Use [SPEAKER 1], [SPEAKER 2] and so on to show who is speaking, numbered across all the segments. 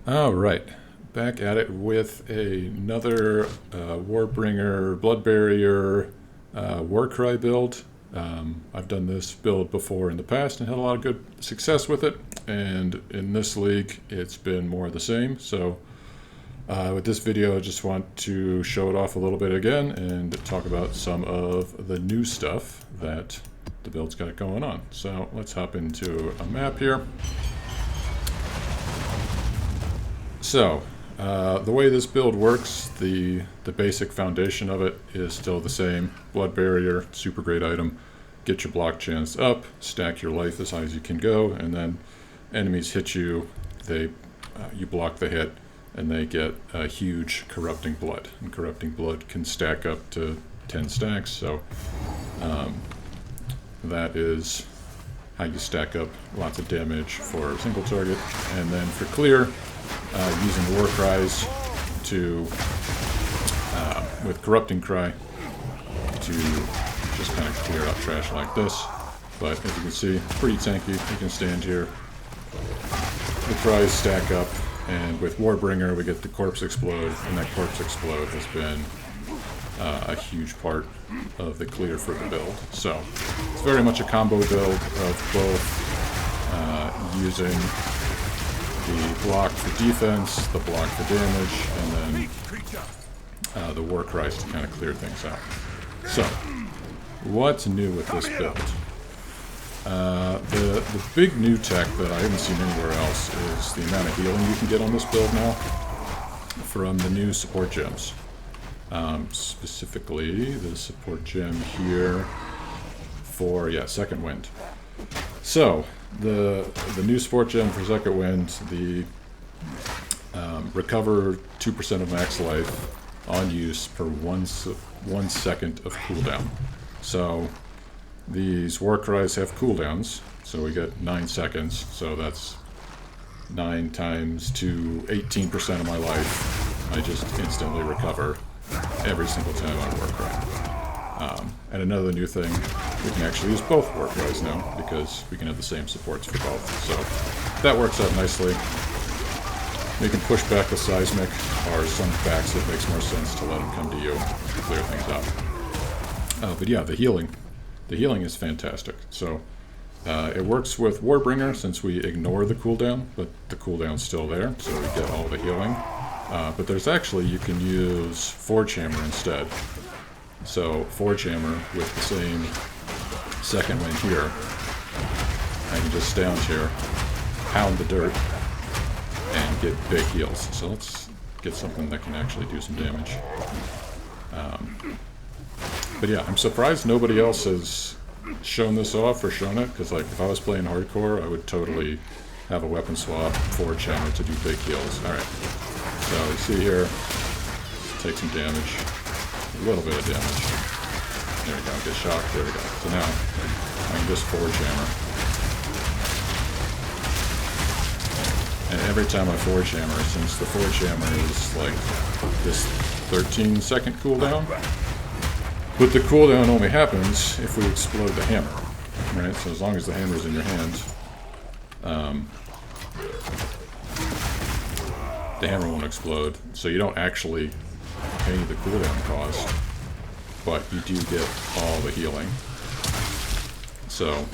[SPEAKER 1] All right, back at it with another Warbringer Bloodbarrier Warcry build. I've done this build before in the past and had a lot of good success with it, and in this league it's been more of the same. So with this video I just want to show it off a little bit again and talk about some of the new stuff that the build's got going on. So let's hop into a map here. So, the way this build works, the basic foundation of it is still the same. Bloodbarrier, super great item. Get your block chance up, stack your life as high as you can go, and then enemies hit you, you block the hit, and they get a huge Corrupting Blood. And Corrupting Blood can stack up to 10 stacks, so that is how you stack up lots of damage for a single target. And then for clear, using war cries to with corrupting cry to just kind of clear out trash like this. But as you can see, pretty tanky. You can stand here, the cries stack up, and with Warbringer we get the corpse explode, and that corpse explode has been a huge part of the clear for the build. So it's very much a combo build of both using the block for defense, the block for damage, and then the war cries to kind of clear things out. So, what's new with this build? The big new tech that I haven't seen anywhere else is the amount of healing you can get on this build now from the new support gems. Specifically, the support gem here for, Second Wind. So, the new support gem for Second Wind, the recover 2% of max life on use per 1 second of cooldown. So these war cries have cooldowns, so we get 9 seconds, so that's 9 times to 18% of my life. I just instantly recover every single time I war cry. And another new thing, we can actually use both war cries now, because we can have the same supports for both. So that works out nicely. You can push back the seismic, or some backs it makes more sense to let them come to you to clear things out. But yeah, the healing is fantastic. So it works with Warbringer since we ignore the cooldown, but the cooldown's still there, so we get all the healing. But there's actually, you can use Forge Hammer instead. So Forge Hammer with the same Second Wind here, I can just stand here, pound the dirt, and get big heals. So let's get something that can actually do some damage. But yeah, I'm surprised nobody else has shown this off or shown it, because like if I was playing hardcore, I would totally have a weapon swap, Forge Hammer to do big heals. Alright, so you see here, take some damage. A little bit of damage. There we go, get shocked, there we go. So now, I can just Forge Hammer. And every time I Forge Hammer, since the Forge Hammer is like this 13-second cooldown, but the cooldown only happens if we explode the hammer, right? So as long as the hammer's in your hand, the hammer won't explode. So you don't actually pay the cooldown cost, but you do get all the healing. So,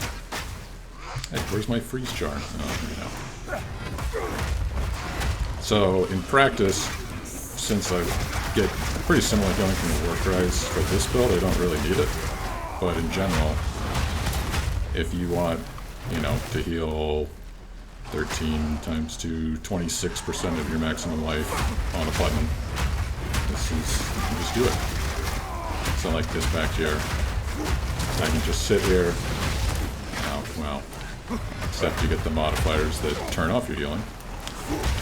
[SPEAKER 1] hey, where's my freeze jar? Oh, so in practice, since I get pretty similar healing from the war cries for this build, I don't really need it. But in general, if you want, to heal 13 times to 26% of your maximum life on a button, you can just do it. So like this back here, I can just sit here. Well, except you get the modifiers that turn off your healing.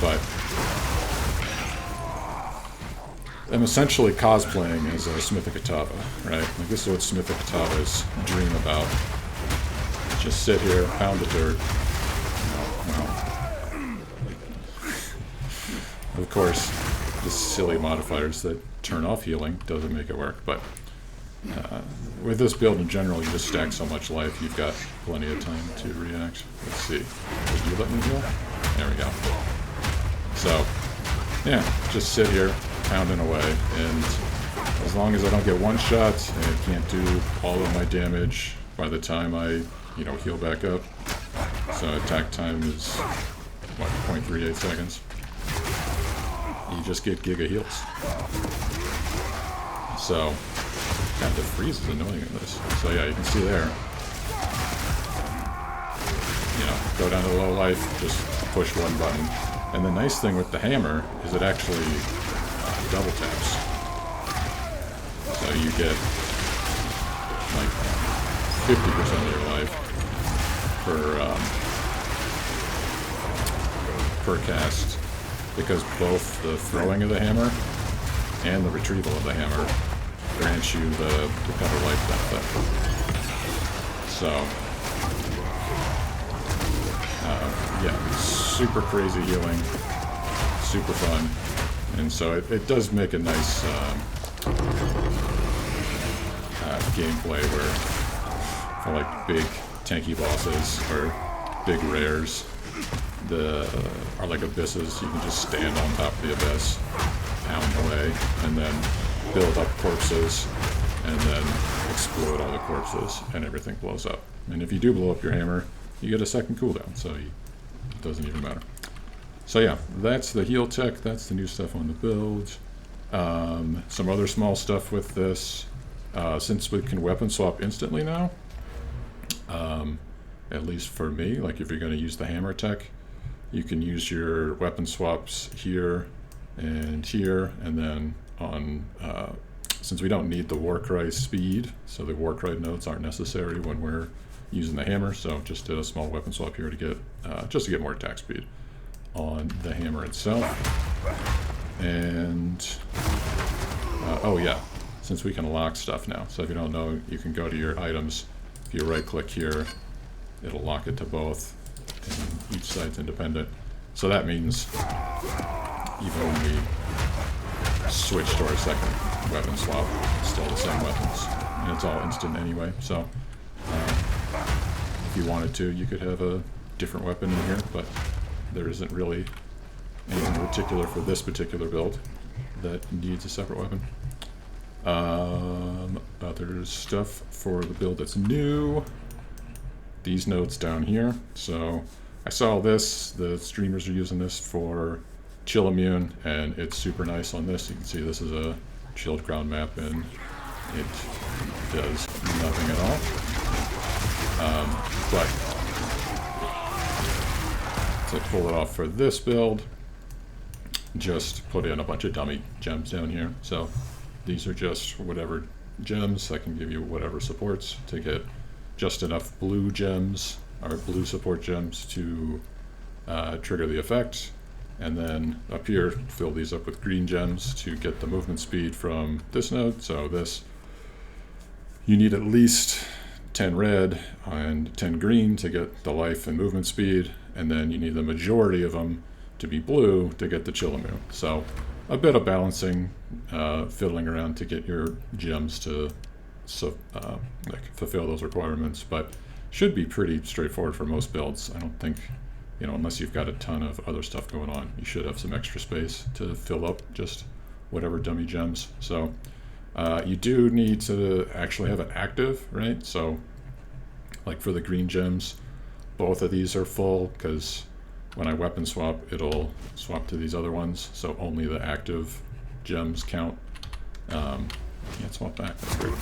[SPEAKER 1] But I'm essentially cosplaying as a Smith-Katava, right? Like this is what Smith-Katavas dream about. Just sit here, pound the dirt. Of course, the silly modifiers that turn off healing doesn't make it work, but with this build in general, you just stack so much life, you've got plenty of time to react. Let's see. Did you let me heal? There we go. So, yeah, just sit here, pounding away, and as long as I don't get one shot, and it can't do all of my damage by the time I, heal back up. So attack time is, what, 0.38 seconds? You just get Giga heals. So, God, the freeze is annoying in this. So yeah, you can see there. Go down to low life, just push one button. And the nice thing with the hammer is it actually double taps. So you get like 50% of your life per cast, because both the throwing of the hammer and the retrieval of the hammer grants you the better life benefit. So, yeah, super crazy healing, super fun, and so it does make a nice gameplay where for like big tanky bosses or big rares are like abysses, you can just stand on top of the abyss, pound away, and then build up corpses, and then explode all the corpses, and everything blows up. And if you do blow up your hammer, you get a second cooldown, so it doesn't even matter. So yeah, that's the heal tech, that's the new stuff on the build. Some other small stuff with this. Since we can weapon swap instantly now, at least for me, like if you're going to use the hammer tech, you can use your weapon swaps here, and then on, since we don't need the Warcry speed, so the Warcry nodes aren't necessary when we're using the hammer, so just did a small weapon swap here to get, just to get more attack speed on the hammer itself. And, oh yeah, since we can lock stuff now, so if you don't know, you can go to your items, if you right click here, it'll lock it to both, and each side's independent. So that means even when we switch to our second weapon swap, it's still the same weapons, and it's all instant anyway. So if you wanted to, you could have a different weapon in here, but there isn't really anything particular for this particular build that needs a separate weapon. Other stuff for the build that's new. These nodes down here. So I saw this, the streamers are using this for chill immune, and it's super nice on this. You can see this is a chilled ground map, and it does nothing at all. But to pull it off for this build, just put in a bunch of dummy gems down here. So these are just whatever gems that can give you whatever supports to get just enough blue gems, or blue support gems, to trigger the effect. And then up here, fill these up with green gems to get the movement speed from this node. So this, you need at least 10 red and 10 green to get the life and movement speed, and then you need the majority of them to be blue to get the chill immune. So a bit of balancing, fiddling around to get your gems to like fulfill those requirements, but should be pretty straightforward for most builds. I don't think, unless you've got a ton of other stuff going on, you should have some extra space to fill up just whatever dummy gems. So you do need to actually have it active, right? So like for the green gems, both of these are full, because when I weapon swap, it'll swap to these other ones, so only the active gems count. Can't swap back, that's great.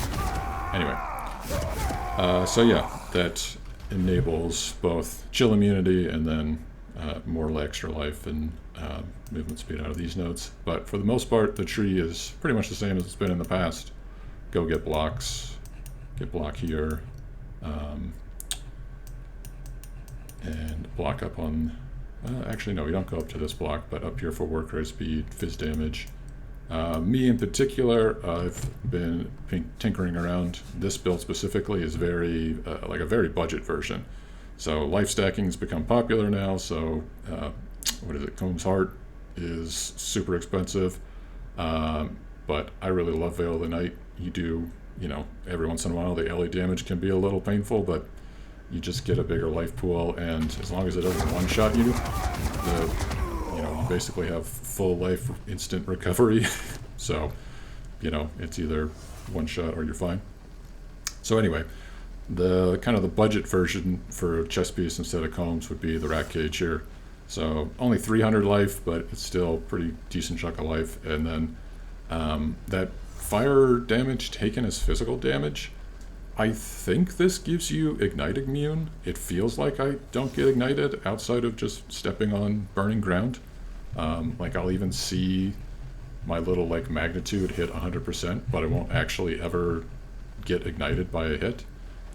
[SPEAKER 1] Anyway, so yeah, that enables both chill immunity and then more extra life and movement speed out of these nodes. But for the most part, the tree is pretty much the same as it's been in the past. Go get blocks, get block here, and block up on, actually no, we don't go up to this block, but up here for work rate speed, fizz damage. Me in particular, I've been tinkering around. This build specifically is very, like a very budget version. So life stacking has become popular now, so what is it, Combs Heart is super expensive, but I really love Veil of the Night. You do, every once in a while the LA damage can be a little painful, but you just get a bigger life pool, and as long as it doesn't one-shot you, basically have full life instant recovery. So, you know, it's either one shot or you're fine. So anyway, the kind of the budget version for chest piece instead of combs would be the rat cage here. So only 300 life, but it's still pretty decent chunk of life. And then that fire damage taken as physical damage, I think this gives you ignite immune. It feels like I don't get ignited outside of just stepping on burning ground. Like I'll even see my little like magnitude hit 100%, but I won't actually ever get ignited by a hit.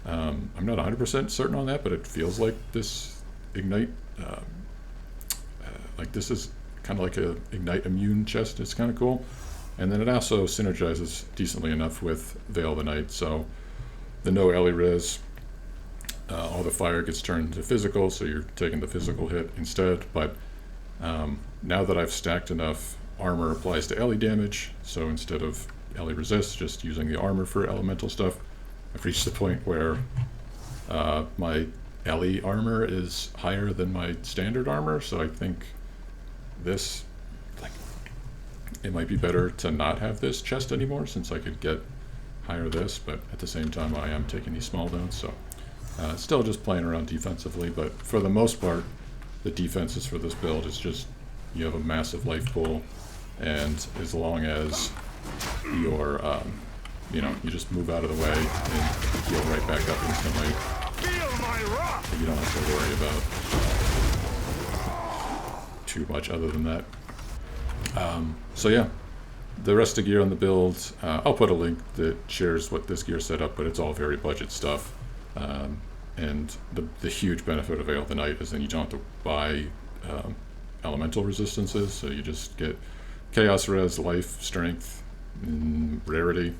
[SPEAKER 1] I'm not 100% certain on that, but it feels like this ignite, like this is kind of like a ignite immune chest. It's kind of cool. And then it also synergizes decently enough with Veil of the Night. So the no Ellie res, all the fire gets turned into physical, so you're taking the physical hit instead. But now that I've stacked enough, armor applies to Ellie damage. So instead of Ellie resist, just using the armor for elemental stuff, I've reached the point where my Ellie armor is higher than my standard armor. So I think this, like, it might be better to not have this chest anymore, since I could get higher this, but at the same time I am taking these small downs, so still just playing around defensively. But for the most part, the defenses for this build is just you have a massive life pool, and as long as you're you know, you just move out of the way and heal right back up instantly, you don't have to worry about too much other than that. So yeah, the rest of the gear on the build, I'll put a link that shares what this gear set up, but it's all very budget stuff. And the huge benefit of Veil of the Night is then you don't have to buy elemental resistances, so you just get Chaos Res, Life, Strength, Rarity.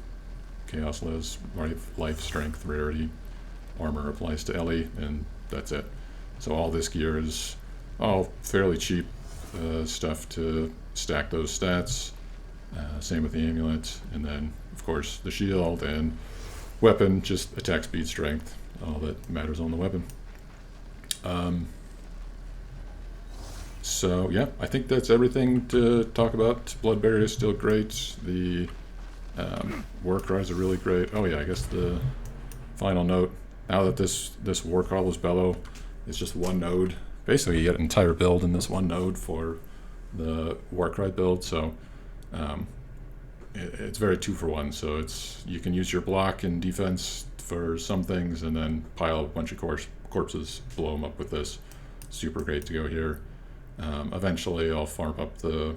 [SPEAKER 1] Chaos Res, Life, Strength, Rarity. Armor applies to Ellie, and that's it. So all this gear is all fairly cheap stuff to stack those stats. Same with the amulet, and then of course the shield and weapon, just attack speed, strength, all that matters on the weapon. So yeah, I think that's everything to talk about. Bloodbarrier is still great. The war cries are really great. Oh yeah, I guess the final note, now that this War Call's Bellow is just one node, basically you get an entire build in this one node for the Warcry build, so it's very 2-for-1. So it's, you can use your block and defense for some things, and then pile a bunch of corpses, blow them up with this. Super great to go here. Eventually I'll farm up the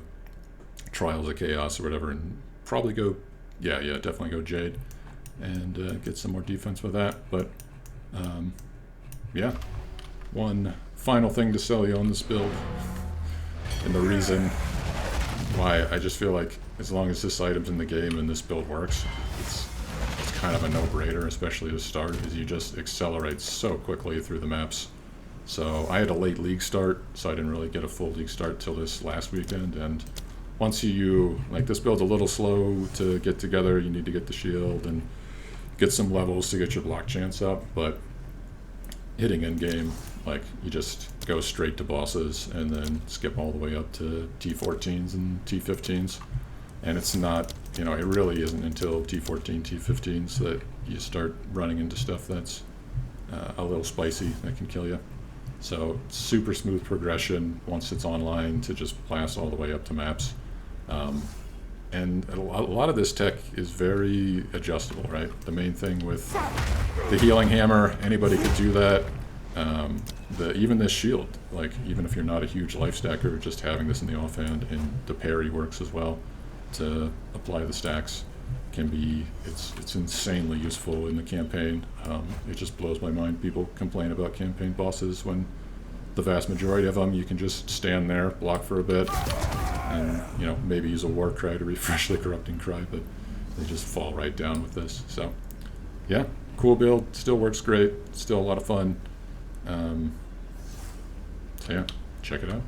[SPEAKER 1] Trials of Chaos or whatever, and probably go, yeah, definitely go Jade, and get some more defense with that. But yeah, one final thing to sell you on this build, and the reason why I just feel like as long as this item's in the game and this build works, it's kind of a no-brainer, especially to start, is you just accelerate so quickly through the maps. So I had a late league start, so I didn't really get a full league start till this last weekend, and once you, like, this build's a little slow to get together, you need to get the shield and get some levels to get your block chance up, but hitting end game, like, you just go straight to bosses and then skip all the way up to T14s and T15s. And it's not, you know, it really isn't until T14, T15s that you start running into stuff that's a little spicy that can kill you. So super smooth progression once it's online to just blast all the way up to maps. And a lot of this tech is very adjustable, right? The main thing with the healing hammer, anybody could do that. Even this shield, like, even if you're not a huge life stacker, just having this in the offhand, and the parry works as well to apply the stacks, can be, it's insanely useful in the campaign. It just blows my mind. People complain about campaign bosses when the vast majority of them you can just stand there, block for a bit, and, you know, maybe use a war cry to refresh the corrupting cry, but they just fall right down with this. So yeah, cool build, still works great, still a lot of fun. So yeah, check it out.